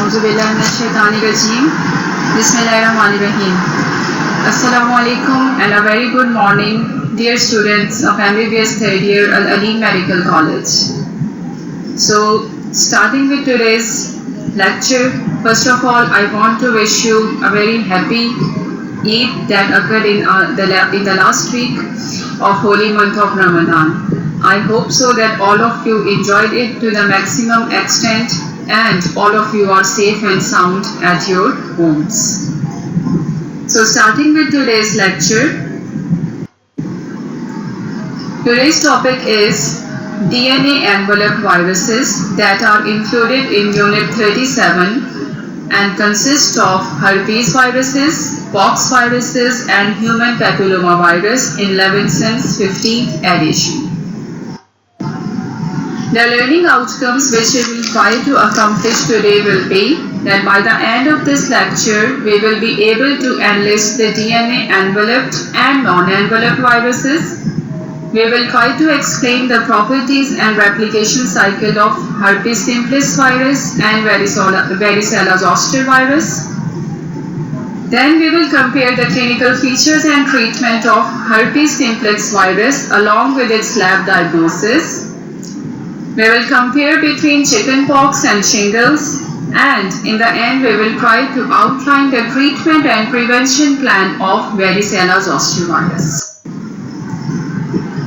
Auzubillahiminash-shaytanir-rajim. Bismillahir-rahmanir-rahim. Assalamu alaikum and a very good morning, dear students of MBBS third year Al-Alim Medical College. So, starting with today's lecture, first of all, I want to wish you a very happy Eid that occurred in the last week of holy month of Ramadan. I hope so that all of you enjoyed it to the maximum extent and all of you are safe and sound at your homes. So starting with today's lecture, today's topic is DNA envelope viruses that are included in Unit 37 and consist of herpes viruses, pox viruses and human papilloma virus in Levinson's 15th edition. The learning outcomes which we will try to accomplish today will be that by the end of this lecture, we will be able to enlist the DNA enveloped and non-enveloped viruses. We will try to explain the properties and replication cycle of herpes simplex virus and varicella zoster virus. Then we will compare the clinical features and treatment of herpes simplex virus along with its lab diagnosis. We will compare between chickenpox and shingles, and in the end we will try to outline the treatment and prevention plan of varicella zoster virus.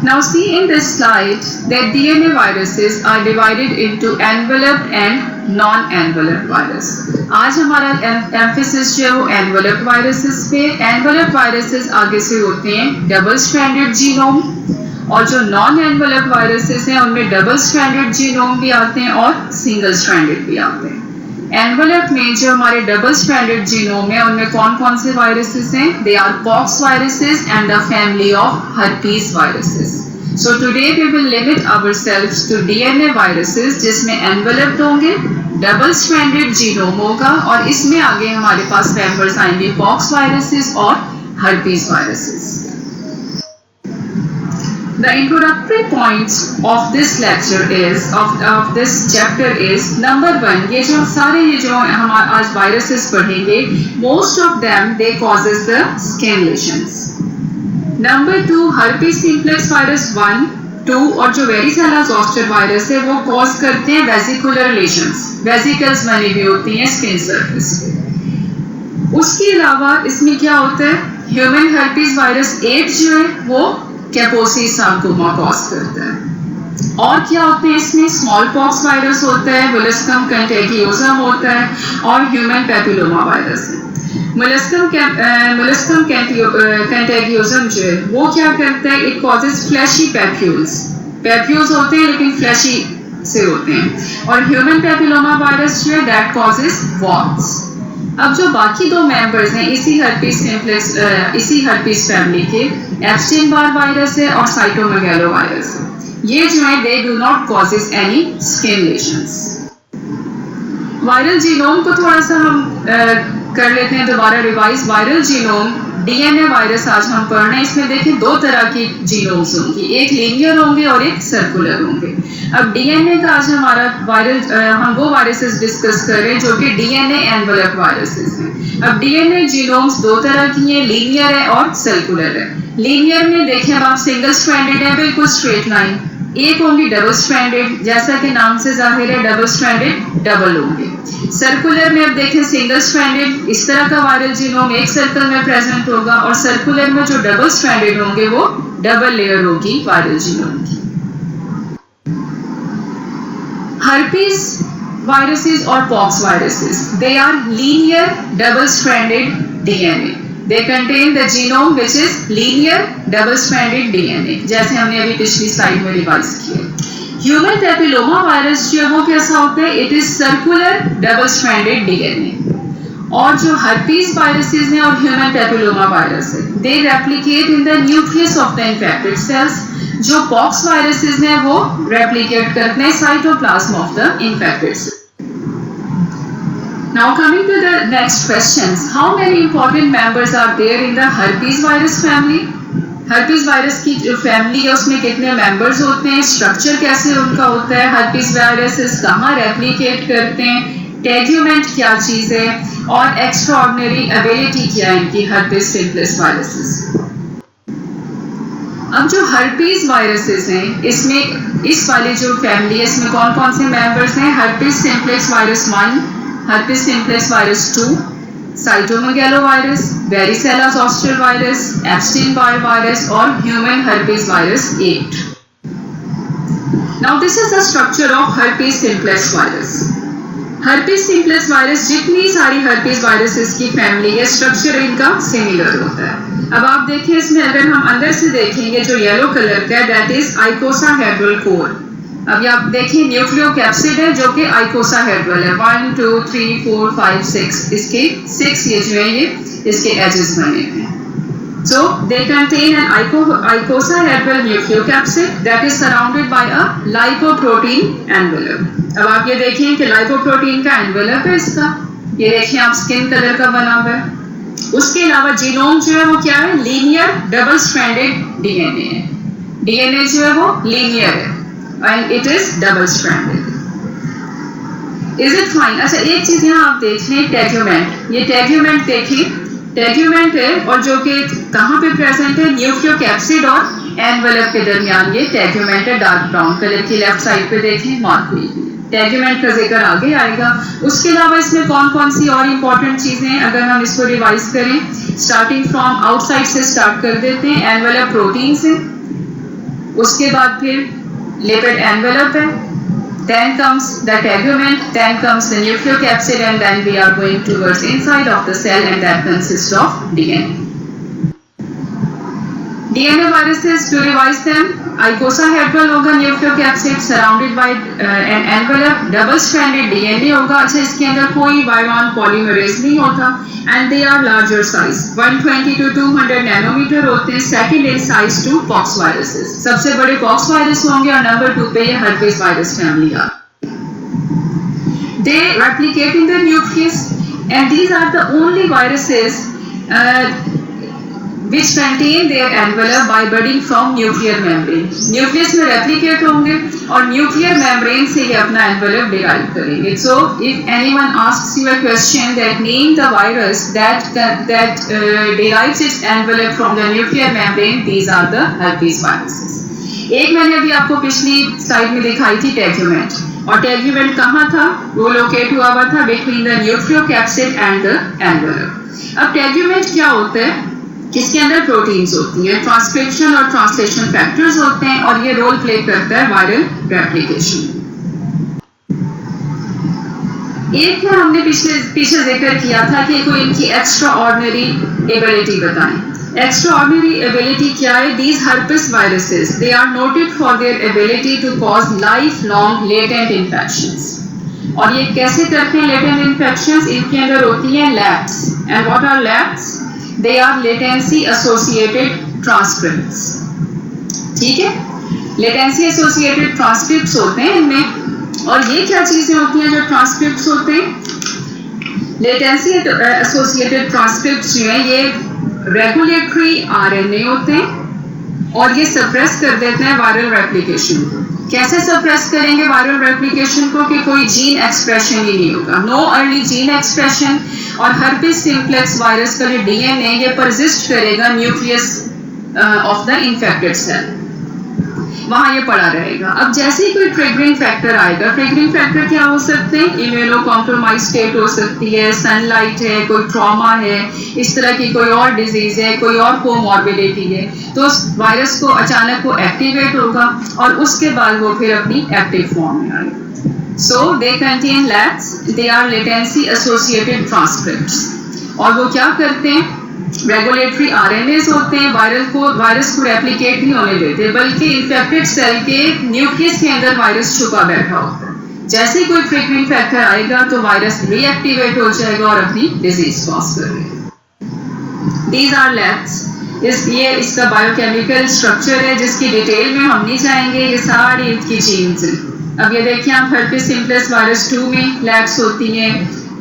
Now see in this slide that DNA viruses are divided into enveloped and non-enveloped virus. आज हमारा emphasis जो है वो enveloped viruses पे. Enveloped viruses आगे से होते हैं double stranded genome और जो नॉन एनवेलप वायरसेस हैं उनमें डबल स्ट्रैंडेड जीनोम भी आते हैं और सिंगल स्ट्रैंडेड भी आते हैं. एनवेलप में जो हमारे डबल स्ट्रैंडेड जीनोम है उनमें कौन कौन से वायरसेस हैं? They are pox viruses and the family of herpes viruses. So today we will limit ourselves to DNA viruses जिसमें एनवेलप्ड होंगे, डबल स्ट्रैंडेड जीनोम होगा और इसमें आगे हमारे पास मेंबर्स आएंगे पॉक्स वायरसेस और herpes viruses. The introductory points of this lecture is of this chapter is number 1. ये जो हम आज viruses पढ़ेंगे, most of them they causes the skin lesions. Number 2, herpes simplex virus 1, 2 और जो varicella zoster virus है वो cause करते हैं vesicular lesions. Vesicles बनी हुई होती हैं skin surface पे. उसके अलावा इसमें क्या होता है? Human herpes virus 8 जो है वो कैपोसी सार्कोमा कॉज करता है. और क्या होते हैं इसमें? स्मॉल पॉक्स वायरस होता है, मोलस्कम कंटेगियोसम होता है और ह्यूमन पैपिलोमा वायरस है. मोलस्कम कंटेगियोसम जो है वो क्या करता है? It causes fleshy papules. Papules होते हैं लेकिन फ्लैशी से होते हैं. और ह्यूमन पैपिलोमा वायरस जो है दैट कॉजेज वॉर्म्स. अब जो बाकी दो मेंबर्स हैं इसी हर्पीस फैमिली के, एप्स्टीन बार वायरस है और साइटोमेगालो वायरस है. ये जो है they do not causes any skin lesions. Viral genome को थोड़ा सा हम कर लेते हैं दोबारा revise. Viral genome DNA virus आज हम पढ़ रहे हैं. इसमें देखिए दो तरह की जीनोम्स होंगी, एक लीनियर होंगे और एक सर्कुलर होंगे. अब डीएनए का आज हमारा हम वो वायरसेस डिस्कस कर रहे हैं जो कि डीएनए एनवेलप वायरसेस हैं. अब डीएनए जीनोम्स दो तरह की हैं, लीनियर है और सर्कुलर है. लीनियर में देखें अब आप सिंगल स्ट्रैंडेड है, बिल्कुल स्ट्रेट लाइन. एक होंगी डबल स्ट्रैंडेड, जैसा कि नाम से जाहिर है डबल स्ट्रैंडेड डबल होंगे. सर्कुलर में अब देखें सिंगल स्ट्रैंडेड इस तरह का वायरल जीनोम एक सर्कल में प्रेजेंट होगा और सर्कुलर में जो डबल स्ट्रैंडेड होंगे वो डबल लेयर होगी वायरल जीनोम की. herpes viruses or pox viruses, they are linear double stranded DNA. They contain the genome which is linear double stranded DNA, जैसे हमने अभी पिछली स्लाइड में रिवाइज किया. ह्यूमन पैपिलोमा वायरस जो है वो कैसा होता है? It is circular double stranded DNA. और जो herpes viruses हैं और ह्यूमन पैपिलोमा वायरस है, they replicate in the nucleus of the infected cells. जो पॉक्स वायरसेस हैं वो रेप्लिकेट करते हैं cytoplasm of the infected cell. Now coming to the next questions, how many important members are there in the herpes virus family? herpes virus की जो family है उसमें कितने मेंबर्स होते हैं, स्ट्रक्चर कैसे उनका होता है, herpes viruses कहाँ रेप्लिकेट करते हैं, टेग्यूमेंट क्या चीज़ है और एक्स्ट्राऑर्डिनरी एबिलिटी क्या है इनकी हर्पिस सिम्प्लेक्स वायरसेस। अब जो हर्पीज वायरसेस हैं इसमें इस वाली जो फैमिली है इसमें कौन कौन से मेंबर्स हैं? Herpes simplex virus 1, herpes simplex virus 2, cytomegalovirus, varicella zoster virus, Epstein Barr virus और human herpes virus 8। Now this is the structure of herpes simplex virus. Herpes simplex virus जितनी सारी हर्पीज वायरसेस की family है structure इनका similar होता है। अब आप देखिए इसमें अगर हम अंदर से देखेंगे जो येलो कलर का है दैट इज आइकोसाहेड्रल कोर। अब आप देखिए न्यूक्लियोकैप्सिड है जो कि आइकोसाहेड्रल है। 1 2 3 4 5 6 इसके 6 ये जो है ये इसके एजेस बने हुए हैं। So they contain an icosahedral nucleocapsid that is surrounded by a lipoprotein envelope. अब आप ये देखें कि lipoprotein का envelope है इसका, ये देखिए आप स्किन कलर का बना हुआ है। उसके अलावा जीनोम जो है वो क्या है? लीनियर डबल स्ट्रैंडेड डीएनए है। डीएनए जो है वो लीनियर है and it is double stranded. Is it fine? अच्छा एक चीज यहाँ आप देख लें, टेग्यूमेंट। ये टेग्यूमेंट देखिए, टेग्यूमेंट है और जो कि कहाँ पे प्रेजेंट है? न्यूक्लियोकैप्सिड और एनवेलप के दरमियान ये टेग्यूमेंट है। डार्क ब्राउन कलर की लेफ्ट साइड पे देखें मार्क हुई है। टेग्यूमेंट का जिक्र आगे आएगा। उसके अलावा इसमें कौन कौन सी और इम्पोर्टेंट चीजें हैं अगर हम इसको रिवाइज करें, स्टार्टिंग फ्रॉम आउटसाइड से स्टार्ट कर देते हैं। एनवेलप प्रोटीन से, उसके बाद फिर लिपिड एनवेलप है, then comes the tegument, then comes the nucleocapsid, and then we are going towards inside of the cell and that consists of DNA. DNA viruses, to revise them, icosahedral होगा nucleocapsid surrounded by an envelope, double stranded DNA होगा। अच्छा इसके अंदर कोई बायोन polymerase नहीं होता and they are larger size, 120 to 200 nanometre होते हैं। Second in size to pox viruses, सबसे बड़े पॉक्स वायरस होंगे और नंबर 2 पे ये हर्पीज वायरस फैमिली आ। They replicate in the nucleus and these are the only viruses which contain their envelope by budding from nuclear membrane. Nucleus में replicate होंगे और न्यूक्लियर मेम्ब्रेन से ये अपना एनवेलप डिराइव करेंगे। So if anyone asks you a question that name the virus that derives its envelope from the nuclear membrane, these are the herpes viruses. एक मैंने अभी आपको पिछली स्लाइड में दिखाई थी टेग्यूमेंट, और टेग्यूमेंट कहाँ था? वो लोकेट हुआ था between the nucleocapsid and the envelope. अब टेग्यूमेंट क्या होता है? इसके अंदर प्रोटीन्स होती हैं, ट्रांसक्रिप्शन और ट्रांसलेशन फैक्टर्स होते हैं और ये रोल प्ले करता है वायरल रेप्लिकेशन। एक में हमने पीछे जिक्र किया था कि कोई इनकी एक्स्ट्रा ऑर्डिनरी एबिलिटी बताएं। एक्स्ट्रा ऑर्डिनरी एबिलिटी क्या है? These herpes viruses they are noted for their ability to cause lifelong latent infections. और ये कैसे करते हैं लेटेंट इन्फेक्शंस? इनके अंदर होती हैं laps. And what are laps? They are latency associated transcripts. ठीक है, latency associated transcripts होते हैं इनमें। और ये क्या चीजें होती हैं जो transcripts होते हैं? latency associated transcripts जो है ये regulatory RNA होते हैं और ये suppress कर देते हैं वायरल रेप्लिकेशन को। कैसे सप्रेस करेंगे वायरल रेप्लिकेशन को? कि कोई जीन एक्सप्रेशन ही नहीं होगा, नो अर्ली जीन एक्सप्रेशन। और हर्पीज सिम्प्लेक्स वायरस का जो डीएनए ये परसिस्ट करेगा nucleus of the infected cell, वहां ये पड़ा रहेगा। अब जैसे ही कोई ट्रिगरिंग फैक्टर आएगा, ट्रिगरिंग फैक्टर क्या हो सकते हैं? इम्यूनो कॉम्प्रोमाइज स्टेट हो सकती है, सनलाइट है, कोई ट्रॉमा है, इस तरह की कोई और डिजीज है, कोई और कोमॉर्बिडिटी है, तो उस वायरस को अचानक वो एक्टिवेट होगा और उसके बाद वो फिर अपनी एक्टिव फॉर्म में आएगा। So they contain LATs, they are latency associated transcripts। और वो क्या करते हैं? रेगुलेटरी आरएनएस होते हैं, वायरस को रेप्लिकेट नहीं होने देते, बल्कि इन्फेक्टेड सेल के न्यूक्लियस के अंदर वायरस छुपा बैठा होता है। जैसे ही कोई ट्रिगरिंग फैक्टर आएगा तो वायरस रीएक्टिवेट हो जाएगा और अपनी डिजीज कॉज करेगा। These are LATs। ये इसका बायोकेमिकल स्ट्रक्चर है जिसकी डिटेल में हम नहीं जाएंगे, ये सारी इसकी जीन्स हैं। अब ये देखिए आप हर्पीज सिम्प्लेक्स वायरस 2 में लैट्स होती हैं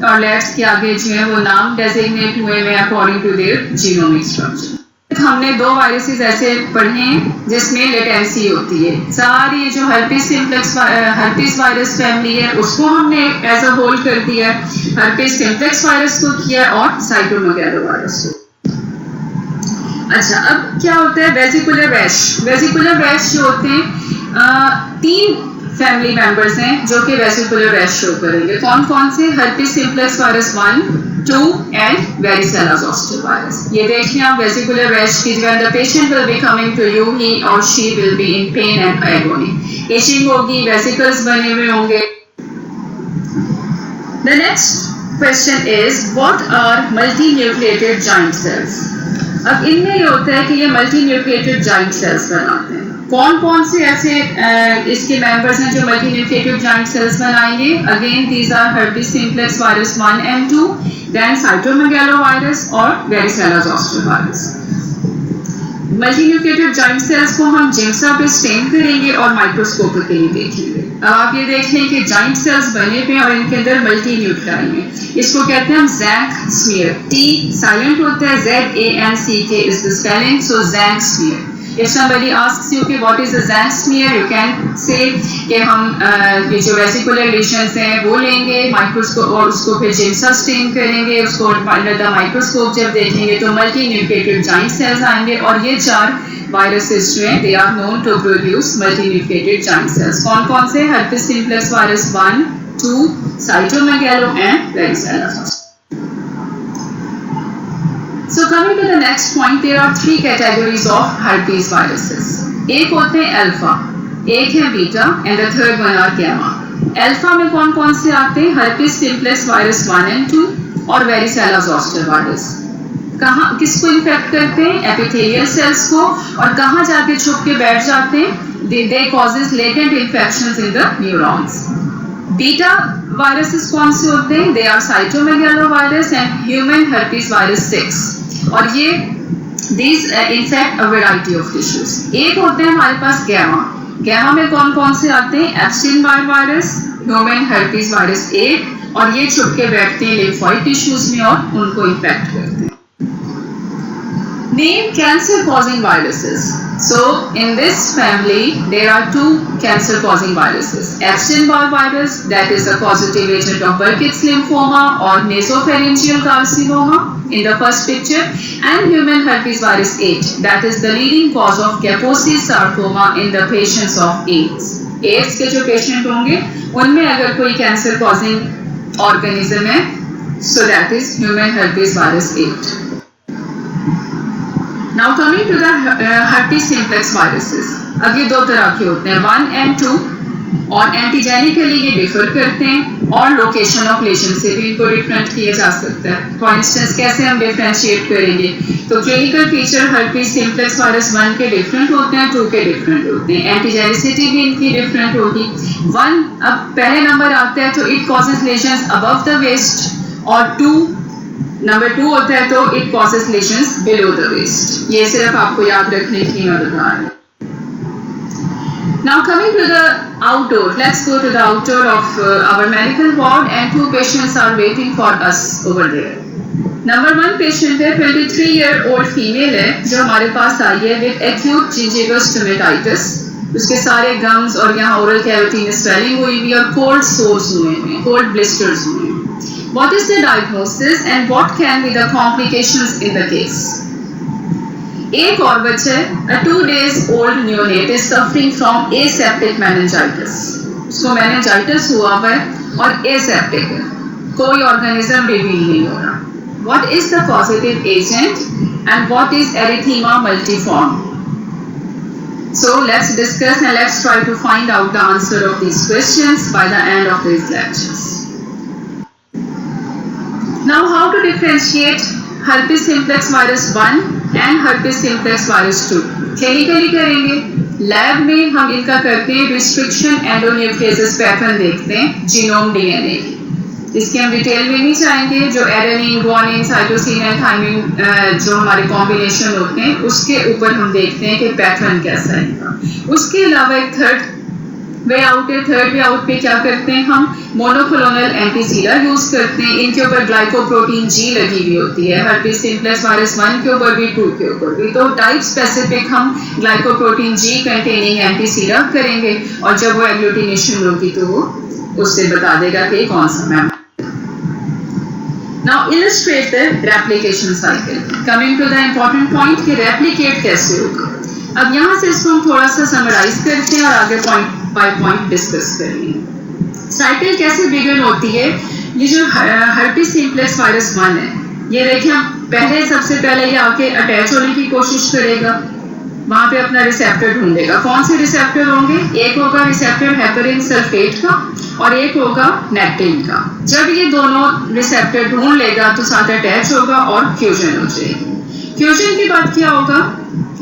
और लैट्स के आगे जो है वो नाम डेजिग्नेट हुए हैं according to their genomic structure. हमने 2 वायरसेस ऐसे पढ़े हैं जिसमें लेटेंसी होती है। सारी जो हर्पिस वायरस फैमिली है उसको हमने एज अ होल कर दिया है, हर्पिस सिम्प्लेक्स वायरस को किया और साइटोमेगालो वायरस को। अच्छा, अब क्या होता है वेसिकुलर रैश। वेसिकुलर रैश जो होते हैं 3 फैमिली मेंबर्स हैं जो कि वेसिकुलर रैश शो करेंगे। कौन कौन से? Herpes simplex virus 1, 2 and varicella zoster virus. ये देखिए आप वेसिकुलर रैश की when the patient will be coming to you, he or she will be in pain and agony. itching होगी, वेसिकल्स बने हुए होंगे। The next question is what are multinucleated giant cells? अब इनमें ये होता है कि ये मल्टीन्यूक्लिएटेड जाइंट सेल्स बनाते हैं। कौन कौन से ऐसे इसके मेंबर्स हैं जो मल्टीन्यूक्लिएटेड जाइंट सेल्स बनाएंगे? Again these are herpes simplex virus 1 and 2, then cytomegalo virus और varicella zoster virus. Multinucleated giant cells को हम जिम्सा पे स्टेन करेंगे और माइक्रोस्कोपिकली देखेंगे। अब आप ये देख लें कि जाइंट सेल्स बने हुए हैं और इनके अंदर मल्टीन्यूक्लाई है। इसको कहते हैं हम ज़ैंक स्मीयर। टी साइलेंट होता है, ZANCK is the spelling, so Tzanck smear. If somebody asks you कि what is a Tzanck smear, you can say कि हम ये जो वेसिकुलर लेशंस हैं वो लेंगे माइक्रोस्कोप और उसको फिर जिम्सा स्टेन करेंगे, उसको अंडर द माइक्रोस्कोप जब देखेंगे तो मल्टीन्यूक्लिएटेड जाइंट सेल्स आएंगे और ये 4 वायरसेस जो हैं they are known to produce multinucleated giant cells. कौन कौन से? Herpes simplex virus 1, 2, cytomegalo and varicella zoster. So coming to the next point, there are 3 categories of herpes viruses. एक होते हैं अल्फा, एक है beta and the third one are gamma. Alpha में कौन कौन से आते हैं? हर्पिस सिम्प्लेक्स वायरस 1 and 2 और वेरिसेला जोस्टर वायरस। कहाँ किसको इन्फेक्ट करते हैं? एपिथेलियल सेल्स को। और कहाँ जाके छुप के बैठ जाते हैं? They causes latent infections in the neurons. Beta viruses कौन से होते हैं? They are cytomegalo virus and human herpes virus 6 और ये these infect a variety of tissues. एक होते हैं हमारे पास गैमा। गैमा में कौन कौन से आते हैं? Epstein Barr virus, human herpes virus 8 और ये छुप के बैठते हैं लिम्फोइड टिश्यूज में और उनको इन्फेक्ट करते हैं। Name cancer causing viruses. So in this family there are 2 cancer causing viruses. Epstein-Barr virus, that is a causative agent of Burkitt's lymphoma or nasopharyngeal carcinoma in the first picture, and human herpes virus 8, that is the leading cause of Kaposi sarcoma in the patients of AIDS. AIDS के जो patient होंगे उनमें अगर कोई cancer causing organism है, so that is human herpes virus 8. Now coming to the herpes simplex viruses. अब ये 2 तरह के होते हैं, 1 and 2 और एंटीजेनिकली ये डिफर करते हैं और लोकेशन ऑफ लेशन से भी इनको डिफरेंट किया जा सकता है। फॉर इंस्टेंस कैसे हम डिफरेंशिएट करेंगे? तो clinical feature herpes simplex virus 1 के डिफरेंट होते हैं, 2 के डिफरेंट होते हैं, एंटीजेनिसिटी भी इनकी डिफरेंट होगी। 1 अब पहले नंबर आता है तो it causes lesions above the waist और 2 नंबर 2 होता है तो it causes lesions below the waist. ये सिर्फ आपको याद रखने की मददगार है। Now coming to the outdoor, let's go to the outdoor of our medical ward and 2 patients are waiting for us over there. Number 1 patient है 23-year-old female है जो हमारे पास आई है with acute gingival stomatitis. उसके सारे gums और यहाँ oral cavity में swelling हुई हुई और cold sores हुए हैं, cold blisters हुए हैं। What is the diagnosis and what can be the complications in the case? एक और बच्चा है, a 2 days old neonate is suffering from aseptic meningitis. उसको meningitis हुआ है और aseptic है, कोई organism reveal नहीं हो रहा। What is the causative agent and what is erythema multiforme? So let's discuss and let's try to find out the answer of these questions by the end of these lectures. Now how to differentiate herpes simplex virus 1 and herpes simplex virus 2? Clinically करेंगे, lab में हम इनका करते हैं restriction endonuclease pattern देखते हैं genome DNA की। इसके हम डिटेल में नहीं जाएंगे, जो adenine, guanine, cytosine and thymine जो हमारे कॉम्बिनेशन होते हैं उसके ऊपर हम देखते हैं कि पैटर्न कैसा है इनका। उसके अलावा एक थर्ड वे आउट है, थर्ड वे आउट पे क्या करते हैं हम मोनोक्लोनल एंटीसीडा यूज करते हैं। इनके ऊपर ग्लाइकोप्रोटीन जी लगी हुई होती है, herpes simplex वायरस 1 के ऊपर भी 2 के ऊपर भी। तो टाइप स्पेसिफिक हम ग्लाइकोप्रोटीन जी कंटेनिंग एंटीसीडा करेंगे और जब वो एग्लूटिनेशन होगी तो वो उससे बता देगा कि कौन सा member. Now illustrate the replication cycle. Coming to the important point कि replicate कैसे होगा। अब यहाँ से इसको हम थोड़ा सा समराइज करते हैं और आगे पॉइंट बाय पॉइंट डिस्कस करेंगे। साइकिल कैसे बिगिन होती है, ये जो herpes simplex वायरस 1 है, ये देखिए पहले सबसे पहले ये आके अटैच होने की कोशिश करेगा, वहां पे अपना रिसेप्टर ढूंढेगा। कौन से रिसेप्टर होंगे, एक होगा रिसेप्टर हेपरिन सल्फेट का और एक होगा नेक्टिन का। जब ये दोनों रिसेप्टर ढूंढ लेगा तो साथ अटैच होगा और फ्यूजन हो जाएगी। फ्यूजन के बाद क्या होगा,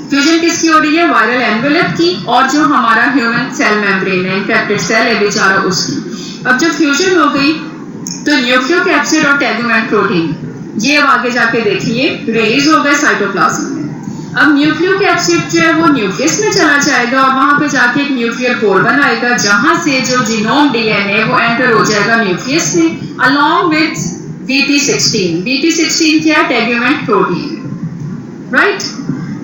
फ्यूजन किसकी हो रही है, वायरल एनवेलप की और जो हमारा ह्यूमन सेल मेम्ब्रेन है, इन्फेक्टेड सेल है बेचारा उसकी। अब जब फ्यूजन हो गई तो न्यूक्लियोकैप्सिड और टेगुमेंट प्रोटीन ये अब आगे जाके देखिए रिलीज हो गए साइटोप्लाज्म में। अब न्यूक्लियोकैप्सिड जो है वो न्यूक्लियस में चला जाएगा और वहां पे जाके एक न्यूक्लियर पोल बनाएगा जहां से जो जीनोम डीएनए वो एंटर हो जाएगा न्यूक्लियस में अलोंग विद VP16। VP16 क्या है, टेगुमेंट प्रोटीन, राइट।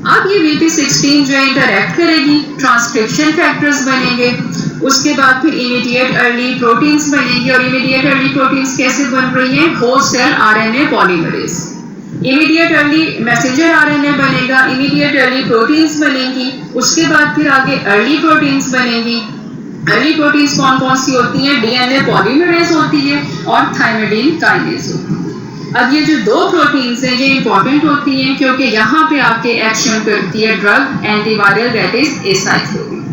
अब ये VP16 जो है इंटरैक्ट करेगी, ट्रांसक्रिप्शन फैक्टर्स बनेंगे, उसके बाद फिर इमीडिएट अर्ली प्रोटीन्स बनेंगे। और इमीडिएट अर्ली प्रोटीन्स कैसे बन रही हैं, host cell RNA polymerase. Immediate early messenger RNA बनेगा, इमीडिएट अर्ली प्रोटीन्स बनेंगी, उसके बाद फिर आगे अर्ली प्रोटीन्स बनेंगी। अर्ली प्रोटीन्स कौन कौन सी होती हैं, DNA पॉलीमरेज होती है और थाइमिडीन काइनेज होती है। अब ये जो दो प्रोटीन्स हैं ये इंपॉर्टेंट होती हैं क्योंकि यहाँ पे आके एक्शन करती है drug antiviral that is acyclovir.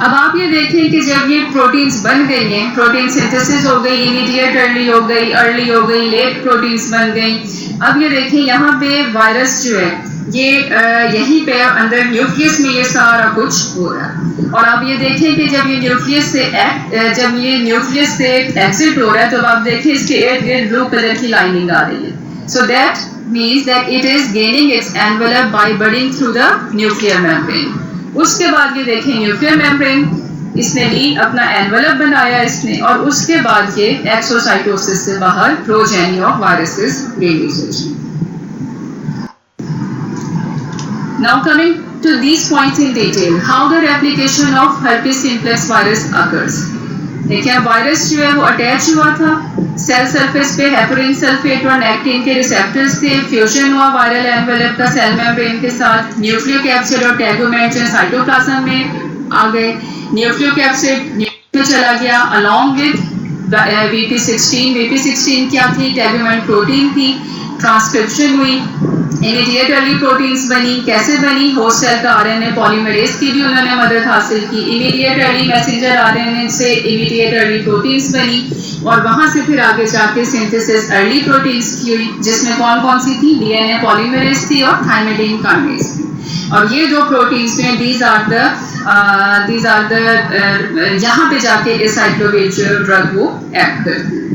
अब आप ये देखें कि जब ये प्रोटीन्स बन गई हैं, प्रोटीन सिंथेसिस हो गई, इमीडिएट अर्ली हो गई, अर्ली हो गई, लेट प्रोटीन्स बन गई। अब ये देखें यहाँ पे वायरस जो है ये यहीं पे अंदर न्यूक्लियस में ये सारा कुछ हो रहा है। और आप ये देखें कि जब ये न्यूक्लियस से एग्जिट हो रहा है तो आप देखें इसके इर्द गिर्द ब्लू कलर की लाइनिंग आ रही है। So that means that it is gaining its envelope by budding through the nuclear membrane. उसके बाद ये देखें न्यूक्लियर मेम्ब्रेन इसने ली, अपना एनवेलप बनाया इसने, और उसके बाद ये एक्सोसाइटोसिस से बाहर प्रोजेनी ऑफ वायरसेस रिलीज हो जाए। Now coming to these points in detail, how the replication of herpes simplex virus occurs. देखिए अब वायरस जो है वो अटैच हुआ था सेल सरफेस पे, हेपरिन सल्फेट और नेक्टिन के रिसेप्टर्स थे, फ्यूजन हुआ वायरल एनवेलप का सेल मेम्ब्रेन के साथ, न्यूक्लियोकैप्सिड और टेगुमेंट जो साइटोप्लाज्म में आ गए, न्यूक्लियोकैप्सिड में चला गया अलोंग विद VP16 क्या थी, टेगुमेंट प्रोटीन थी, ट्रांसक्रिप्शन हुई, इमीडिएट अर्ली प्रोटीन्स बनी। कैसे बनी, होस्ट सेल का RNA पॉलीमरेज की भी उन्होंने मदद हासिल की, इमीडिएट अर्ली मैसेंजर RNA से इमीडिएट अर्ली प्रोटीन्स बनी और वहां से फिर आगे जाके सिंथेसिस अर्ली प्रोटीन्स की हुई जिसमें कौन कौन सी थी, DNA पॉलीमरेज थी और थाइमिडीन काइनेज थी। और ये जो प्रोटीन्स हैं दीज आर द यहाँ पे जाके एसाइक्लोविर ड्रग वो एक्ट करती है।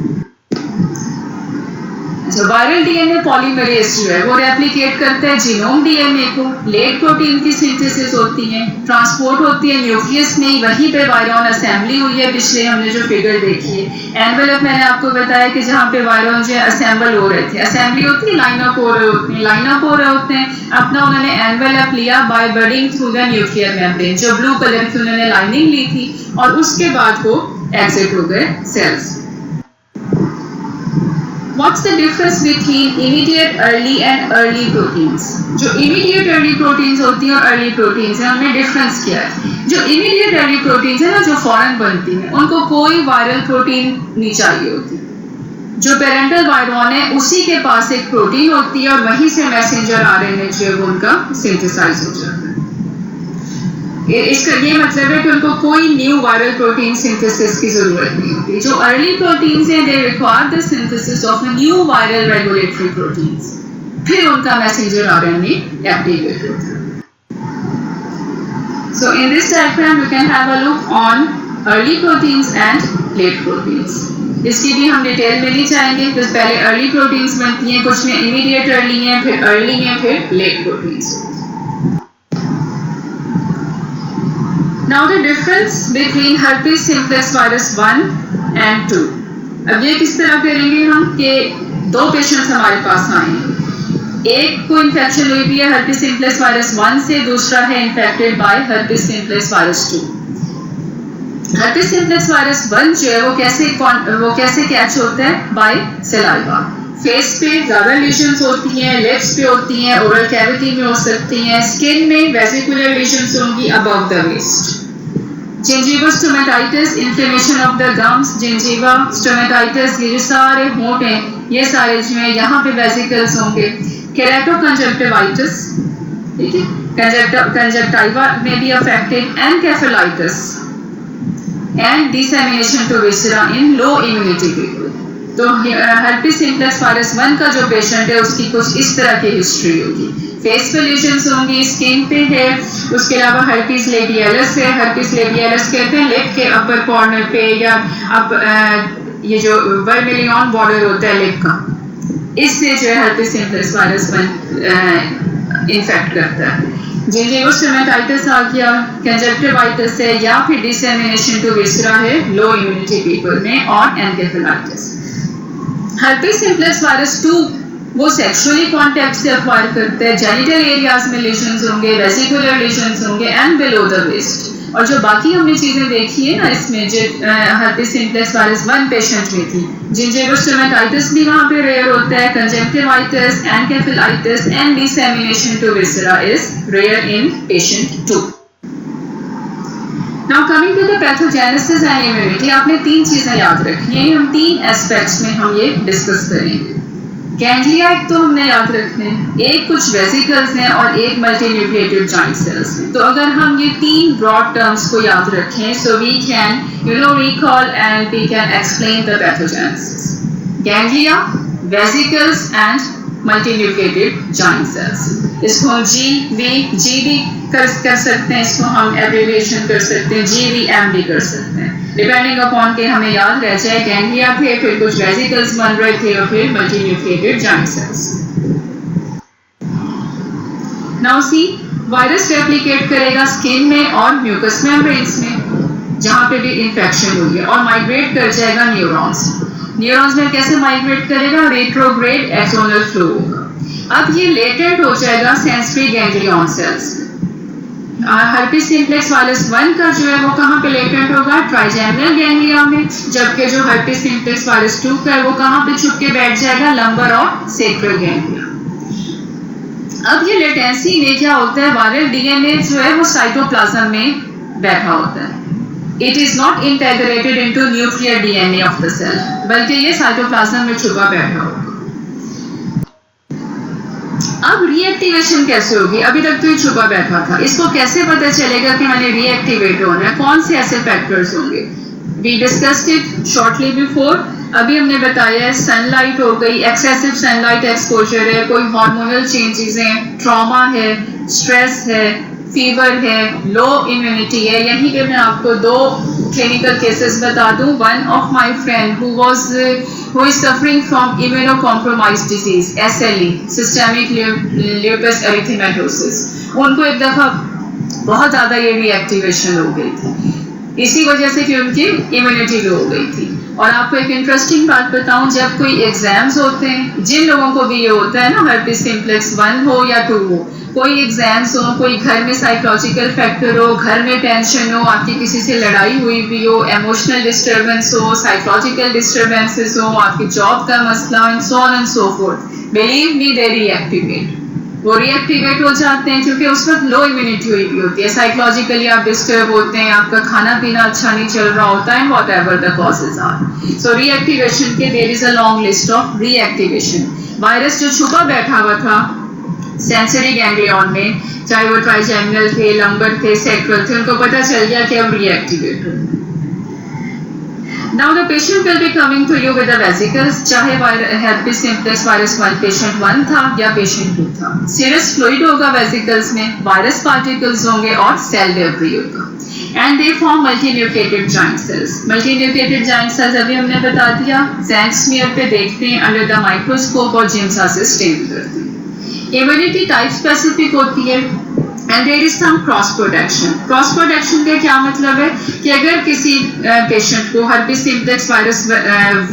जो वायरल डीएनए पॉलीमरेज जो है वो रेप्लिकेट करता है जीनोम डीएनए को, लेट प्रोटीन की सिंथेसिस होती है, ट्रांसपोर्ट होती है न्यूक्लियस में, वहीं पे वायरॉन असेंबली हुई है, पिछले हमने जो फिगर देखी है। एनवेलप मैंने आपको बताया कि जहाँ पे वायरॉन जो है असेंबल हो रहे थे, असेंबली होती है, लाइन अप हो रहे होते हैं, अपना उन्होंने एनवेलप लिया by budding through the nuclear membrane, जो ब्लू कलर की उन्होंने लाइनिंग ली थी और उसके बाद वो एग्जिट हो गए sales. What's the difference between immediate early and early proteins? जो immediate early proteins होती हैं और early proteins हैं, उनमें difference क्या है? जो immediate early proteins है ना, जो फौरन बनती हैं, उनको कोई viral protein नहीं चाहिए होती। जो पेरेंटल वायरॉन है उसी के पास एक प्रोटीन होती है और वहीं से मैसेंजर RNA जो है वो उनका सिंथेसाइज हो जाता है। इसका ये मतलब है कि उनको कोई न्यू वायरल प्रोटीन सिंथेसिस की जरूरत नहीं होती। जो अर्ली प्रोटीन्स हैं they require the synthesis of a new viral regulatory proteins, फिर उनका मैसेंजर RNA एक्टिवेट होता है। So in this diagram you can have a look on early proteins and late proteins. इसकी भी हम डिटेल में नहीं जाएंगे, तो पहले अर्ली प्रोटीन्स बनती हैं, कुछ में इमीडिएट अर्ली हैं, फिर अर्ली हैं, फिर late proteins. Now the difference between herpes simplex virus 1 and 2. अब ये किस तरह करेंगे हम कि दो पेशेंट्स हमारे पास आए हैं, एक को इन्फेक्शन हुई भी है herpes simplex virus 1 से, दूसरा है infected by herpes simplex virus 2. herpes simplex virus 1 जो है वो कैसे कैच होता है? Bye saliva. फेस पे ज्यादा लीशंस होती हैं, लिप्स पे होती हैं, ओरल कैविटी में हो सकती हैं, स्किन में वेसिकुलर लीशंस होंगी above the waist. Gingivostomatitis, inflammation of the gums, gingivostomatitis, ये जो सारे होंठ हैं ये सारे जो है यहाँ पे वेसिकल्स होंगे. केराटोकंजक्टिवाइटिस, ठीक है, कंजक्टिवा में भी affected, encephalitis and dissemination to viscera in low immunity people. तो herpes simplex virus 1 का जो पेशेंट है उसकी कुछ इस तरह की हिस्ट्री होगी. फेस पे लीशंस होंगी, स्किन पे है, उसके अलावा herpes labialis है. herpes labialis कहते हैं लिप के अपर कॉर्नर पे या अब ये जो वर्मिलियन बॉर्डर होता है लिप का, इससे जो है herpes simplex virus 1 इन्फेक्ट करता है. जिंजीवा स्टोमेटाइटिस आ गया, कंजक्टिवाइटिस है, या फिर डिसेमिनेशन टू विसरा है लो इम्यूनिटी पीपल में, और एनकेफेलाइटिस. herpes simplex virus 2 वो सेक्सुअली कांटेक्ट से अक्वायर करते हैं, जेनिटल एरियाज में लीशंस होंगे, वेसिकुलर लीशंस होंगे एंड बिलो द वेस्ट. और जो बाकी हमने चीजें देखी है ना इसमें, जो herpes simplex virus 1 पेशेंट में थी, जिंजीवा स्टोमेटाइटिस भी वहाँ पे रेयर होता है, conjunctivitis, encephalitis and dissemination to viscera is rare in patient 2. Now coming to the pathogenesis and immunity, आपने तीन चीजें याद रखनी है, हम तीन एस्पेक्ट्स में हम ये डिस्कस करेंगे. गैंग्लिया एक तो हमने याद रखने, एक कुछ वेसिकल्स हैं और एक मल्टीन्यूक्लिएटेड जॉइंट सेल्स हैं. तो अगर हम ये तीन ब्रॉड टर्म्स को याद रखें, so we can recall and we can explain the pathogenesis. Ganglia, vesicles and multinucleated joint cells. इसको हम जी भी कर सकते हैं, इसको हम एब्रिविएशन कर सकते हैं, GVM भी कर सकते हैं, डिपेंडिंग अपॉन के हमें याद रह जाए. गैंग्लिया थे, फिर कुछ वेसिकल्स बन रहे थे और फिर multinucleated joint cells. Now see, virus replicate करेगा स्किन में और म्यूकस मेम्ब्रेन्स में जहां पे भी इंफेक्शन हुई है, और माइग्रेट कर जाएगा न्यूरॉन्स. न्यूरॉन्स में कैसे माइग्रेट करेगा? रेट्रोग्रेड एक्सोनल फ्लो होगा. अब ये लेटेंट हो जाएगा sensory ganglion cells. herpes simplex virus 1 का जो है वो कहाँ पे लेटेंट होगा? ट्राइजेमिनल गैंग्लिया में, जबकि जो herpes simplex virus 2 का है वो कहाँ पे छुप के बैठ जाएगा? लंबर और सेक्रल गैंग्लिया. अब ये लेटेंसी में क्या होता है? वायरल डीएनए जो है वो साइटोप्लाज्म में बैठा होता है. It is not integrated into nuclear DNA of the cell, बल्कि ये साइटोप्लाज्म में छुपा बैठा होगा. अब रीएक्टिवेशन कैसे होगी? अभी तक तो ये छुपा बैठा था, इसको कैसे पता चलेगा कि मैंने रीएक्टिवेट होना है? कौन से ऐसे फैक्टर्स होंगे? We discussed it shortly before. अभी हमने बताया है सनलाइट हो गई, एक्सेसिव सनलाइट एक्सपोजर है, कोई हार्मोनल चेंजेस हैं, ट्रॉमा है, स्ट्रेस है, फीवर है, लो इम्यूनिटी है. यहीं पे मैं आपको दो क्लिनिकल केसेस बता दूं. One of my friend who is suffering from immunocompromised disease, SLE, systemic lupus erythematosus. उनको एक दफा बहुत ज़्यादा ये रीएक्टिवेशन हो गई थी, इसी वजह से कि उनकी इम्यूनिटी लो हो गई थी. और आपको एक इंटरेस्टिंग बात बताऊं, जब कोई एग्जाम्स होते हैं, जिन लोगों को भी ये होता है ना, herpes simplex 1 हो या 2 हो, कोई एग्जाम्स हो, कोई घर में साइकोलॉजिकल फैक्टर हो, घर में टेंशन हो, आपकी किसी से लड़ाई हुई भी हो, इमोशनल डिस्टर्बेंस हो, साइकोलॉजिकल डिस्टर्बेंसेस हो, आपकी जॉब का मसला, and so on and so fourth, believe me they reactivate. वो रीएक्टिवेट हो जाते हैं क्योंकि उस वक्त लो इम्यूनिटी हुई भी होती है, साइकोलॉजिकली आप डिस्टर्ब होते हैं, आपका खाना पीना अच्छा नहीं चल रहा होता है, whatever the causes are. So reactivation के there is a long list of reactivation. Virus जो छुपा बैठा हुआ था सेंसरी गैंग्लियन में, चाहे वो ट्राइजेमिनल थे, लंबर थे, सेक्रल थे, उनको पता चल गया कि अब रीएक्टिवेट हो. Now the patient will be coming to you with the vesicles, चाहे herpes simplex virus 1 patient 1 था या patient 2 था. Serous fluid होगा vesicles में, virus particles होंगे और cell debris होगा. And they form multinucleated giant cells. Multinucleated giant cells अभी हमने बता दिया, Zenk smear पे देखते हैं under the microscope और जिम्सा से स्टेन करते हैं. Immunity type specific होती है. And there is some cross protection. Cross protection का क्या मतलब है कि अगर किसी पेशेंट को हर्पिस सिम्प्लेक्स वायरस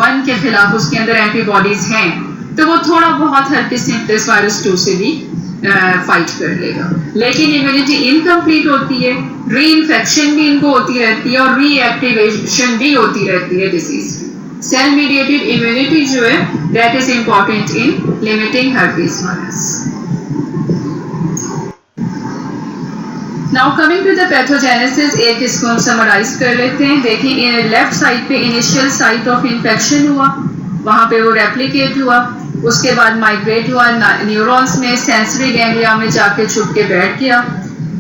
1 के खिलाफ उसके अंदर एंटीबॉडीज हैं तो वो थोड़ा बहुत हर्पिस सिम्प्लेक्स वायरस 2 से भी फाइट कर लेगा, लेकिन इम्यूनिटी इनकम्प्लीट होती है, री इन्फेक्शन भी इनको होती रहती है और रीएक्टिवेशन भी होती रहती है डिजीज की। सेल मीडिएटेड इम्यूनिटी जो है that is important in limiting herpes virus. Now coming to the pathogenesis, एक इसको हम समराइज कर लेते हैं। देखिए लेफ्ट साइड पे इनिशियल साइट ऑफ इन्फेक्शन हुआ, वहां पे वो रेप्लिकेट हुआ, उसके बाद माइग्रेट हुआ न्यूरॉन्स में, सेंसरी गैंग्लिया में जाके छुप के बैठ गया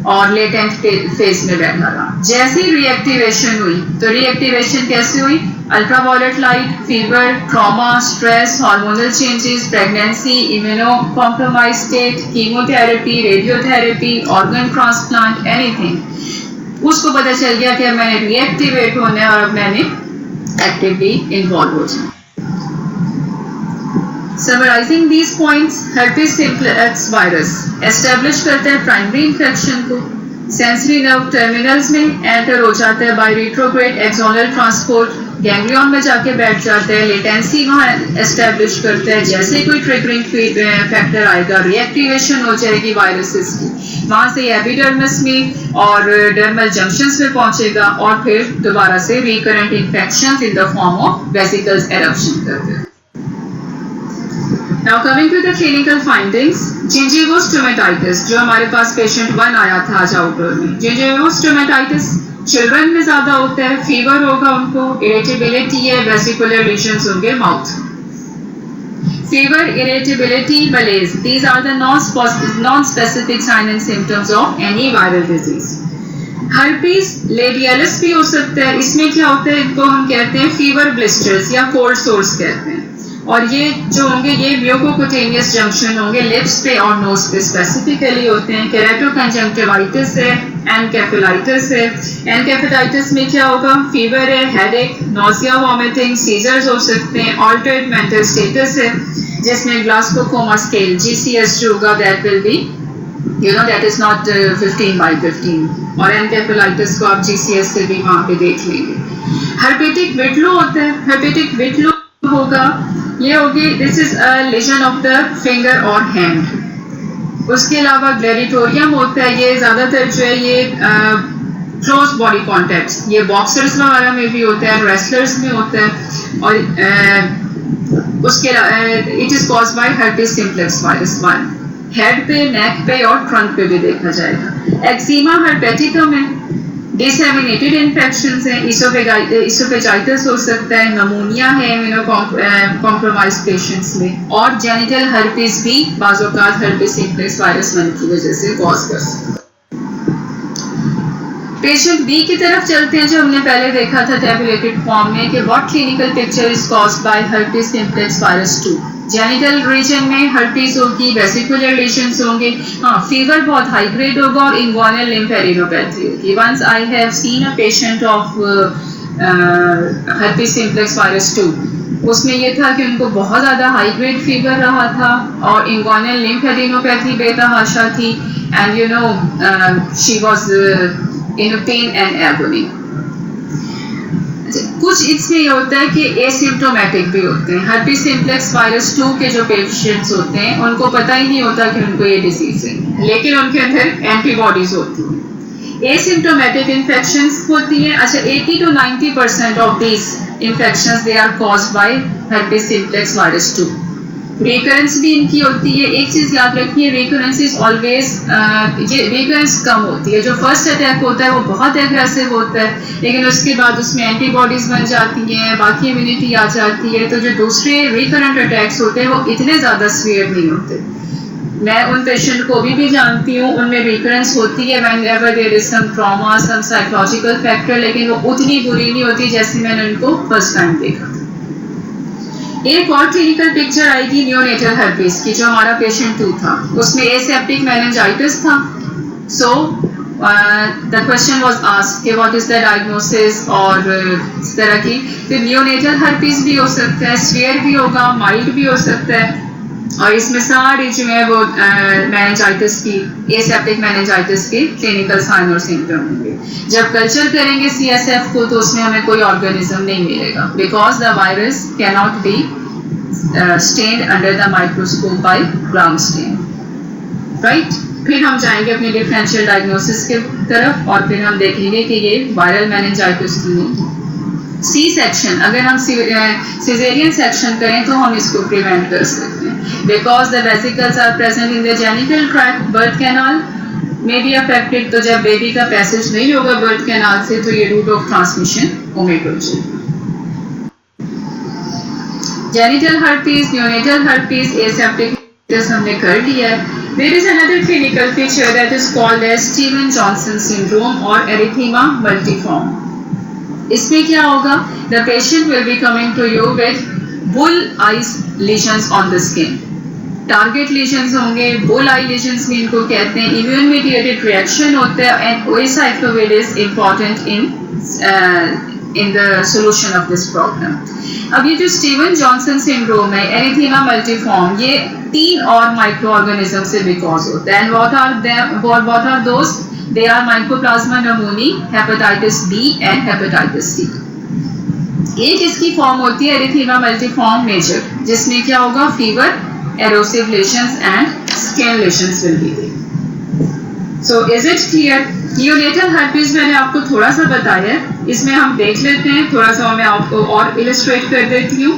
और लेटेंट फेज में बैठा रहा। जैसे ही रीएक्टिवेशन हुई, तो रीएक्टिवेशन कैसे हुई? Ultraviolet light, fever, trauma, stress, hormonal changes, pregnancy, immuno compromise state, chemotherapy, radiotherapy, organ transplant, anything, उसको पता चल गया कि मैंने रीएक्टिवेट होना है और अब मैंने एक्टिवली इन्वॉल्व हो जाना। Summarizing these points, herpes simplex virus establish करता है प्राइमरी इन्फेक्शन को, सेंसरी नर्व टर्मिनल्स में एंटर हो जाता है by retrograde axonal transport, ganglion में जाके बैठ जाता है, लेटेंसी वहाँ एस्टेब्लिश करता है। जैसे कोई ट्रिगरिंग फैक्टर आएगा रीएक्टिवेशन हो जाएगी वायरसेस की, वहाँ से एपिडर्मिस में और डर्मल जंक्शंस में पहुंचेगा और फिर दोबारा से recurrent infections in the form of vesicles eruption करते हैं। Now coming to the clinical findings, gingival stomatitis जो हमारे पास पेशेंट 1 आया था आज आउटडोर में, gingival stomatitis चिल्ड्रन में ज्यादा होता है, फीवर होगा उनको, इरिटेबिलिटी है, वेसिकुलर लीजन्स होंगे mouth. Fever, irritability, malaise, these are the non-specific signs and symptoms of any viral disease. Herpes labialis भी हो सकता है, इसमें क्या होता है, इनको हम कहते हैं फीवर ब्लिस्टर्स या कोल्ड सोर्स कहते हैं, और ये जो होंगे ये म्यूकोकुटेनियस जंक्शन होंगे लिप्स पे और नोज पे स्पेसिफिकली होते हैं। केराटोकंजंक्टिवाइटिस है, एनकेफेलाइटिस है। एनकेफेलाइटिस में क्या होगा, फीवर है, हेडेक, नोजिया, वॉमिटिंग, सीजर्स हो सकते हैं, ऑल्टर्ड मेंटल स्टेटस है जिसमें ग्लासगो स्केल GCS जो होगा that will B that is not 15/15, और एनकेफेलाइटिस को आप GCS से भी वहाँ पे देख लेंगे। हर्पेटिक विटलो होता है, हर्पेटिक विटलो होगा, ये होगी this is a lesion of the finger और हैंड। उसके अलावा ग्लेरिटोरियम होता है, ये ज्यादातर जो है ये क्लोज बॉडी कॉन्टैक्ट्स, ये बॉक्सर्स वगैरह में भी होता है, रेसलर्स में होता है, और उसके it is caused by herpes simplex virus 1। Head पे, नेक पे और ट्रंक पे भी देखा जाएगा। एक्जिमा हर्पेटिकम है, डिसेमिनेटेड इन्फेक्शंस हैं, इसोफेजाइटिस हो सकता है, नमूनिया है इम्यूनोकॉम्प्रोमाइज पेशेंट्स में, और जेनिटल हर्पिस भी बाज़-ओ-क़ात हर्पिस सिम्प्लेक्स वायरस 1 की वजह से कॉज कर सकता है। पेशेंट बी की तरफ चलते हैं जो हमने पहले देखा था टैबुलेटेड फॉर्म में कि what clinical picture is caused by herpes simplex virus 2। Genital region में हर्पिस होगी, वेसिकुलर लीजन्स होंगे, फीवर बहुत हाई ग्रेड होगा और इंग्वानल लिम्फेडिनोपैथी होगी। Once I have seen a patient of herpes simplex virus 2, उसमें ये था कि उनको बहुत ज़्यादा हाई ग्रेड फीवर रहा था और इंग्वानल लिम्फेडिनोपैथी बेतहाशा थी, and she was in pen and agony. कुछ इसमें ये होता है कि एसिम्प्टोमेटिक भी होते हैं। हर्पिस सिम्प्लेक्स वायरस 2 के जो पेशेंट्स होते हैं उनको पता ही नहीं होता कि उनको ये डिजीज है, लेकिन उनके अंदर एंटीबॉडीज होती हैं। एसिम्प्टोमेटिक इन्फेक्शंस होती हैं। अच्छा, 80 to 90% of these infections they are caused by herpes simplex virus 2। Recurrence भी इनकी होती है। एक चीज याद रखिए, रिकरेंस इज ऑलवेज, ये रिकरेंस कम होती है। जो फर्स्ट अटैक होता है वो बहुत एग्रेसिव होता है, लेकिन उसके बाद उसमें एंटीबॉडीज बन जाती हैं, बाकी इम्यूनिटी आ जाती है, तो जो दूसरे रिकरेंट अटैक्स होते हैं वो इतने ज़्यादा सीवियर नहीं होते। मैं उन पेशेंट को भी जानती हूँ, उनमें रिकरेंस होती है whenever there is some trauma, some psychological factor, लेकिन वो उतनी बुरी नहीं होती जैसे मैंने उनको फर्स्ट टाइम देखा। एक और क्लिनिकल पिक्चर आएगी नियोनेटल हर्पिस की, जो हमारा पेशेंट 2 था, उसमें एसेप्टिक मेनिंजाइटिस था। So the question was asked कि व्हाट इज द डायग्नोसिस, और इस तरह की। फिर नियोनेटल हर्पिस भी हो सकता है, सीवियर भी होगा, माइल्ड भी हो सकता है, और इसमें सारी जो है वो मेनिंजाइटिस की, एसेप्टिक मेनिंजाइटिस के क्लिनिकल साइन और सिम्टम होंगे। जब कल्चर करेंगे CSF को तो उसमें हमें कोई ऑर्गेनिज्म नहीं मिलेगा, because the virus can not be stained under the microscope by ground stain, right. फिर हम जाएंगे अपने डिफरेंशियल डायग्नोसिस के तरफ और फिर हम देखेंगे कि ये वायरल मेनिंजाइटिस की नहीं। सी सेक्शन, अगर हम सिजेरियन सेक्शन करें तो हम इसको प्रिवेंट कर सकते हैं, because the vesicles are present in the genital tract, birth canal में बी अफेक्टेड। तो जब बेबी का पैसेज नहीं होगा बर्थ कैनाल से तो ये रूट ऑफ ट्रांसमिशन ओमिट हो जाएगी। Genital herpes, neonatal herpes, aseptic हमने कर लिया है। There is another clinical feature that is called as Stevens-Johnson syndrome or erythema multiforme. इसमें क्या होगा? The patient will be coming to you with bull-eye lesions on the skin. Target lesions होंगे, bull-eye lesions भी इनको कहते हैं। Immune-mediated reaction होता है and oecyclovir is important in the solution of this problem. अब ये जो स्टीवन जॉनसन सिंड्रोम है, एरिथीमा मल्टीफॉर्म, ये 3 और माइक्रो ऑर्गेनिज्म से बिकॉज होता है। And what are those? They are Mycoplasma pneumoniae, hepatitis B and hepatitis C. एक इसकी फॉर्म होती है एरिथीमा मल्टीफॉर्म मेजर, जिसमें क्या होगा? Fever, erosive lesions and skin lesions will be there. So is it clear? Neonatal herpes मैंने आपको थोड़ा सा बताया है, इसमें हम देख लेते हैं, थोड़ा सा मैं आपको और इलस्ट्रेट कर देती हूँ।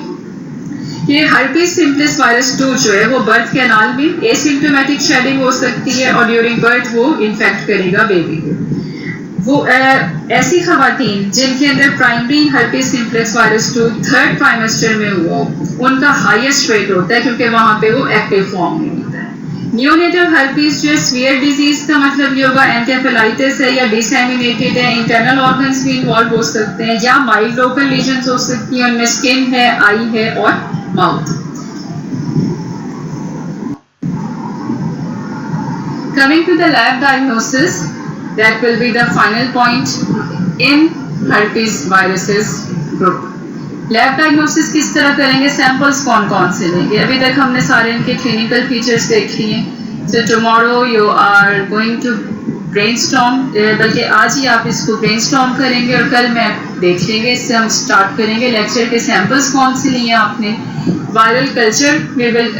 ये हर्पीज सिम्प्लिस वायरस 2 जो है वो बर्थ कैनाल में एसिम्प्टोमेटिक शेडिंग हो सकती है और ड्यूरिंग बर्थ वो इन्फेक्ट करेगा बेबी को। वो ऐसी खवातीन जिनके अंदर primary herpes simplex virus 2 3rd trimester में हुआ, उनका हाईएस्ट रेट होता है क्योंकि वहाँ पे वो एक्टिव फॉर्म में होता है। न्यूनेटल हर्पीज जो है स्फीयर डिजीज का मतलब ये होगा एंकेफेलाइटिस है या डिसएमिनेटेड है, इंटरनल ऑर्गन्स भी इन्वॉल्व हो सकते हैं या माइल्ड लोकल लीजन्स हो सकती हैं, उनमें स्किन है, आई है और mouth. Coming to the lab diagnosis, that will be the final point in herpes viruses group. Lab diagnosis किस तरह करेंगे? सैंपल्स कौन कौन से लेंगे? अभी तक हमने सारे इनके क्लिनिकल फीचर्स देख लिए। So tomorrow you are going to brainstorm, बल्कि आज ही आप इसको ब्रेनस्टॉर्म करेंगे और कल मैं देख लेंगे, इससे हम स्टार्ट करेंगे लेक्चर के सैंपल्स कौन से लिए आपने। Viral culture, we will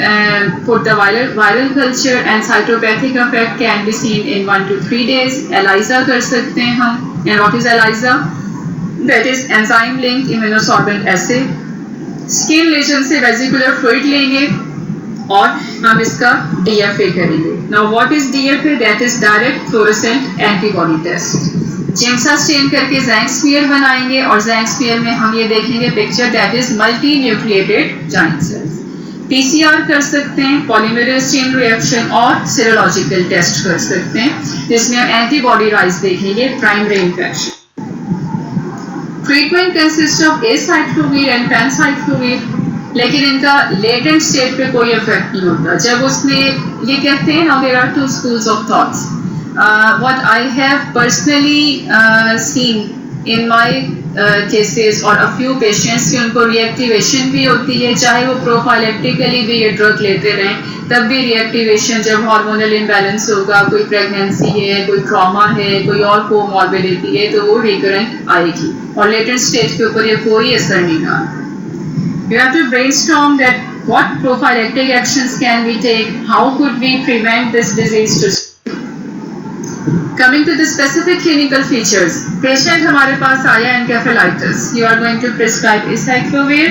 put the viral culture and cytopathic effect can be seen in 1 to 3 days। ELISA कर सकते हैं हम। And what is ELISA? That is enzyme linked immunosorbent assay। Skin lesion से vesicular fluid लेंगे और हम इसका DFA करेंगे। Now what is DFA? That is direct fluorescent antibody test। Giemsa stain करके जैंक स्मीयर बनाएंगे और जैंक स्मीयर में हम ये देखेंगे picture that is multinucleated giant cells. PCR कर सकते हैं, पॉलीमरेज चेन रिएक्शन और सीरोलॉजिकल टेस्ट कर सकते हैं जिसमें हम एंटीबॉडी राइज देखेंगे primary infection. Treatment consist of acyclovir and penciclovir, लेकिन इनका लेटेंट स्टेट पे कोई इफेक्ट नहीं होता। जब उसने ये कहते हैं, now there are 2 schools of thoughts। What I have personally seen in my cases और a few patients की उनको रिएक्टिवेशन भी होती है, चाहे वो प्रोफाइलेक्टिकली भी ये ड्रग लेते रहें तब भी रिएक्टिवेशन, जब हार्मोनल इम्बैलेंस होगा, कोई प्रेगनेंसी है, कोई ट्रॉमा है, कोई और कोमॉर्बिडिटी है, तो वो रिकरेंट आएगी और लेटेंट स्टेज के ऊपर ये कोई असर नहीं डालता। You have to brainstorm that what prophylactic actions can we take, how could we prevent this disease to Coming to the specific clinical features, patient हमारे पास आया encephalitis, you are going to prescribe acyclovir।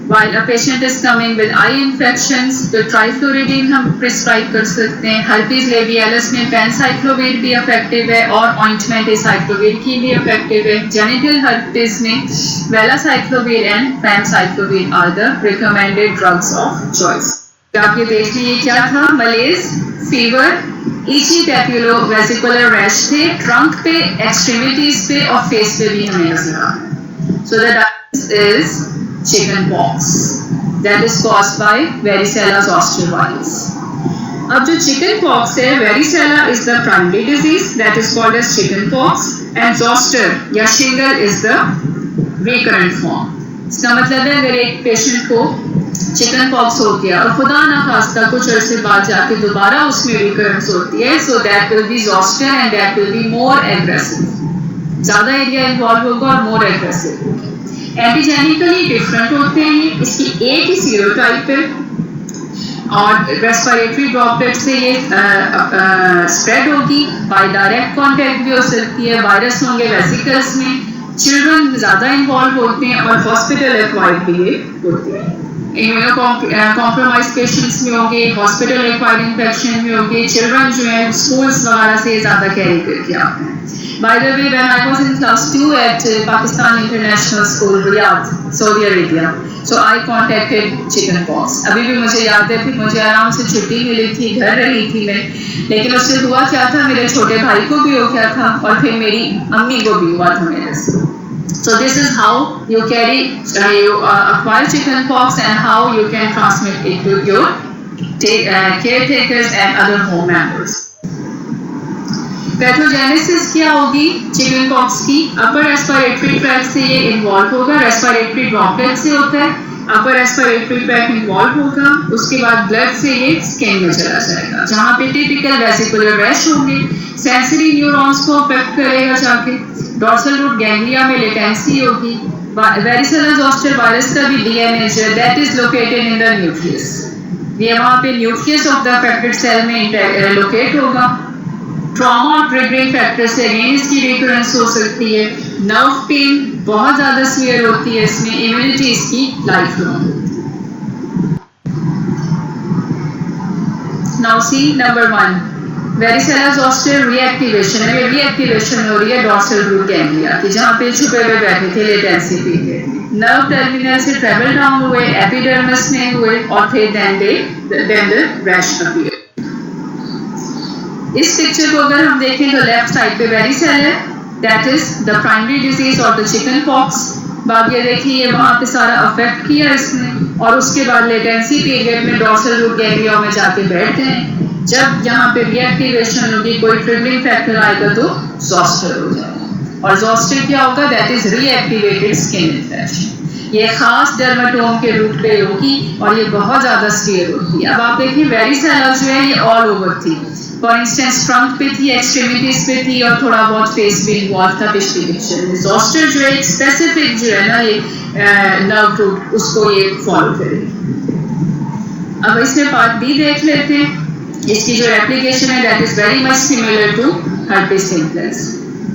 While a patient is coming with eye infections, तो ट्राइफ्लोरिडीन हम prescribe कर सकते हैं। Herpes लेबियालिस में पेनसाइक्लोविर भी effective है और ऑइंटमेंट एसाइक्लोविर की भी इफेक्टिव है। जेनिटल हर्पीज में valacyclovir and penciclovir are the recommended drugs of choice. आप ये देख लीजिए क्या था? Malaise, fever, itchy papulo vesicular rash थे ट्रंक पे, एक्सट्रीमिटीज पे और फेस पे भी हमें नजर आ रहा है। So the diagnosis is chicken pox that is caused by varicella zoster virus। अब जो chicken pox है, varicella is the primary disease that is called as chicken pox and zoster या shingle is the recurrent form। इसका मतलब है अगर एक patient को चिकन पॉक्स हो गया और खुदा ना खास्ता कुछ अरसे बाद जाके दोबारा उसमें रिकरेंस होती है, so that will be zoster and that will be more aggressive, ज़्यादा एरिया इन्वॉल्व होगा और मोर एग्रेसिव होगा। एंटीजेनिकली डिफरेंट होते हैं ये, इसकी एक ही सीरोटाइप है और रेस्पिरेटरी ड्रॉपलेट से ये स्प्रेड होगी, बाय डायरेक्ट कांटेक्ट भी हो सकती है, वायरस होंगे वेसिकल्स में, चिल्ड्रन ज़्यादा इन्वॉल्व होते हैं और हॉस्पिटल एक्वायर्ड भी ये होते हैं। इम्यूनोकॉम्प्रोमाइज पेशेंट्स में होंगे, हॉस्पिटल एक्वायर्ड इन्फेक्शन में होंगे, चिल्ड्रन जो है स्कूल्स वगैरह से ज़्यादा कैरी करके आते हैं। By the way, when I was in class 2 at Pakistan International School, Riyadh, Saudi Arabia, so I contacted chickenpox. अभी भी मुझे याद है, फिर मुझे आराम से छुट्टी मिली थी, घर रही थी मैं, लेकिन उससे हुआ क्या था, मेरे छोटे भाई को भी हो गया था और फिर मेरी अम्मी को भी हुआ था मेरे से। So this is how you carry, you acquire chickenpox and how you can transmit it to your caretakers and other home members. Pathogenesis क्या होगी चिकन पॉक्स की? अपर रेस्पिरेटरी ट्रैक्ट से ये इन्वॉल्व होगा, रेस्पिरेटरी ड्रॉपलेट से होता है, upper respiratory tract involve होगा, उसके बाद ब्लड से ये स्किन में चला जाएगा, जहाँ पे टिपिकल वेसिकुलर रैश होंगे, सेंसरी न्यूरॉन्स को अफेक्ट करेगा जाके, डॉर्सल रूट गैंग्लिया में लेटेंसी होगी, वेरिसेला ज़ॉस्टर वायरस का भी डीएनए जो that is located in the nucleus, ये वहाँ पे nucleus of the affected cell में लोकेट होगा। ट्रॉमा और ट्रिगरिंग फैक्टर से अगेन इसकी रिकरेंस हो सकती है, नर्व पेन बहुत ज़्यादा सीवियर होती है इसमें, इम्यूनिटी इसकी लाइफ लॉन्ग होती है। Now see number 1, varicella zoster reactivation, अगर रीएक्टिवेशन हो रही है डॉर्सल रूट गैंग्लिया की, जहाँ पे छुपे हुए बैठे थे लेटेंसी पीरियड में, नर्व टर्मिनल से ट्रेवल डाउन हुए, एपिडर्मिस में हुए और फिर देन द रैश अपीयर। इस पिक्चर को अगर हम देखें तो लेफ्ट साइड पे वेरिसेला है, that is the primary disease of the chicken pox. बात ये देखिए ये वहाँ पे सारा अफेक्ट किया इसने और उसके बाद लेटेंसी पीरियड में डॉर्सल रूट गैंग्लिया में जाके बैठ गए, जब यहाँ पे रीएक्टिवेशन होगी, कोई ट्रिगरिंग फैक्टर आएगा तो ज़ॉस्टर हो जाएगा, और ज़ॉस्टर क्या होगा, that is reactivated skin infection, ये खास डर्माटोम के रूट पे होगी और ये बहुत ज़्यादा सीवियर होती है। अब आप देखिए वेरिसेला जो है ये ऑल ओवर थी, फॉर इंस्टेंस ट्रंक पे थी, एक्सट्रीमिटीज पे थी और थोड़ा बहुत फेस भी इन्वॉल्व था पिछली पिक्चर में। ज़ॉस्टर जो है एक स्पेसिफिक जो है ना ये नर्व रूट उसको ये फॉलो करेगी। अब इसमें पार्ट बी देख लेते हैं, इसकी जो एप्लीकेशन है that is very much similar to herpes simplex.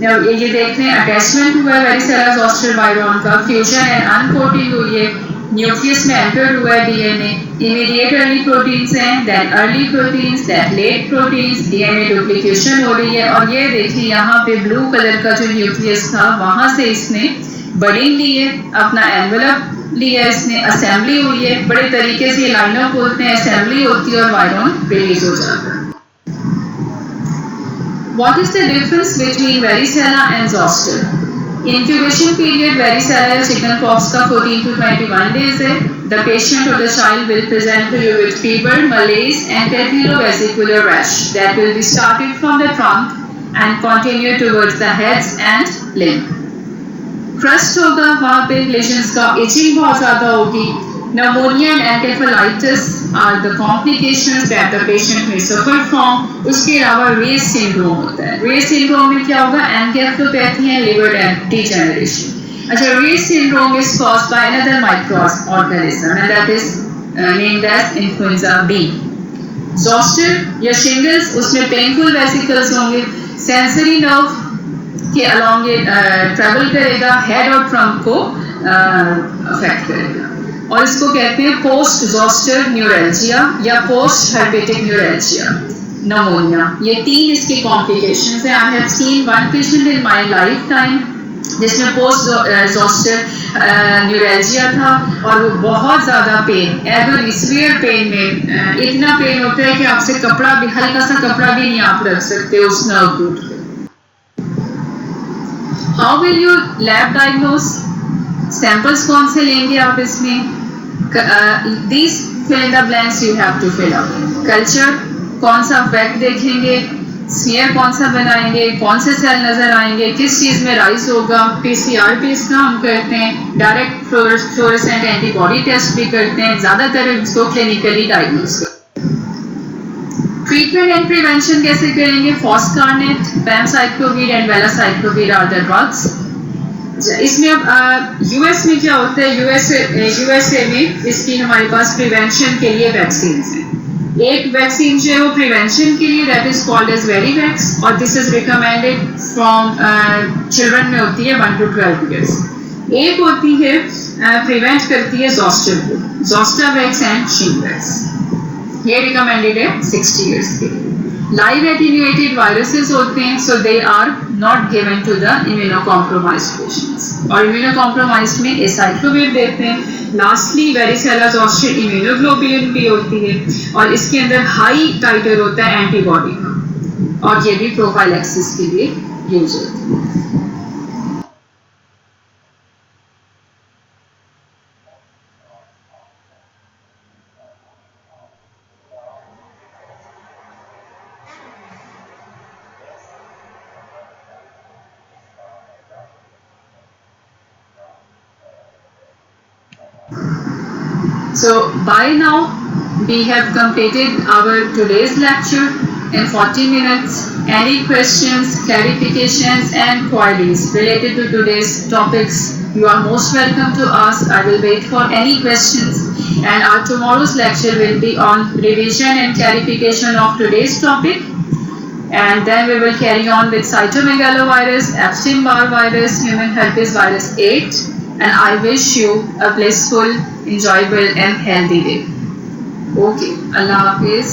ये देखते हैं अटैचमेंट हुआ है वेरिसेला ज़ॉस्टर वायरॉन का, फ्यूजन एंड अनकोटिंग हुई है, न्यूक्लियस में एंटर हुआ है डीएनए, इमीडिएट अर्ली प्रोटीन्स हैं, that early proteins, that late proteins, DNA duplication हो रही है और ये देखिए यहाँ पे ब्लू कलर का जो न्यूक्लियस था वहाँ से इसने बडिंग ली है, अपना एनवेलप लिया है इसने, असेंबली हुई है, बड़े तरीके से लाइनअप बोलते हैं, असेंबली होती है और वायरॉन रिलीज हो जाता है। What is the difference between varicella and zoster? Incubation period varicella chickenpox का 14 to 21 days है. The patient or the child will present to you with fever, malaise and tephilovesicular rash that will be started from the trunk and continue towards the heads and limb. Crust होगा वहाँ पे, lesions का itching बहुत ज़्यादा होगी. Pneumonia and encephalitis are the complications that the patient may suffer from. उसके अलावा race syndrome होता है। रेस सिंड्रोम में क्या होगा, एन्केफेलोपैथी एंड लिवर degeneration. अच्छा, Reye's syndrome is caused by another microorganism and that is named as influenza B. Zoster या shingles, उसमें painful vesicles होंगे, sensory nerve के along ट्रेवल करेगा, हेड और ट्रंक को अफेक्ट करेगा और इसको कहते हैं पोस्ट ज़ॉस्टर न्यूरैल्जिया या पोस्ट हर्पेटिक न्यूरैल्जिया, नमोनिया। ये तीन इसके कॉम्प्लिकेशंस हैं। आई have scene one patient in my life time जिसमें पोस्ट ज़ॉस्टर न्यूरैल्जिया था और वो बहुत ज़्यादा पेन, एवरी सीवियर पेन में इतना पेन होता है कि आपसे कपड़ा भी, हल्का सा कपड़ा भी नहीं आप रख सकते उस नर्व रूट पे। How will you lab diagnose? Samples कौन से लेंगे आप इसमें? These fill in the blanks you have to fill up. Culture कौन सा फैक्ट देखेंगे, स्मीयर कौन सा बनाएंगे, कौन से सेल नज़र आएंगे, किस चीज़ में राइज होगा। PCR टेस्ट ना हम करते हैं, डायरेक्ट फ्लोरेसेंट एंटीबॉडी टेस्ट भी करते हैं, ज़्यादातर इसको क्लिनिकली डायग्नोज करते हैं। ट्रीटमेंट एंड प्रिवेंशन कैसे करेंगे? फॉस्कार्नेट, पैमसाइक्लोविर एंड वेलासाइक्लोविर आर द ड्रग्स। इसमें अब यूएस में क्या होता है, यूएसए में इसकी हमारे पास प्रिवेंशन के लिए वैक्सीन हैं। एक वैक्सीन जो है वो प्रिवेंशन के लिए, दैट इज कॉल्ड एज वेरीवैक्स, और this is recommended from children में होती है 1 to 12 ईयर्स। एक होती है प्रिवेंट करती है जोस्टर को, जोस्टावैक्स एंड शिंगवैक्स, ये रिकमेंडेड है 60 ईयर्स के लिए। लाइव एटेन्यूएटेड वायरसेस होते हैं, so they are not given to the immunocompromised patients, और इम्यूनोकॉम्प्रोमाइज्ड में एसाइक्लोविर देते हैं। लास्टली वेरिसेला जोस्टर इम्यूनोग्लोबुलिन भी होती है, और इसके अंदर हाई टाइटर होता है एंटीबॉडी का, और ये भी प्रोफाइलैक्सिस के लिए यूज होती है। So by now we have completed our today's lecture in 40 minutes. Any questions, clarifications and queries related to today's topics, you are most welcome to ask. I will wait for any questions, and our tomorrow's lecture will be on revision and clarification of today's topic, and then we will carry on with cytomegalovirus, Epstein-Barr virus, human herpes virus 8, and I wish you a blissful, enjoyable and healthy day. Okay, Allah Hafiz.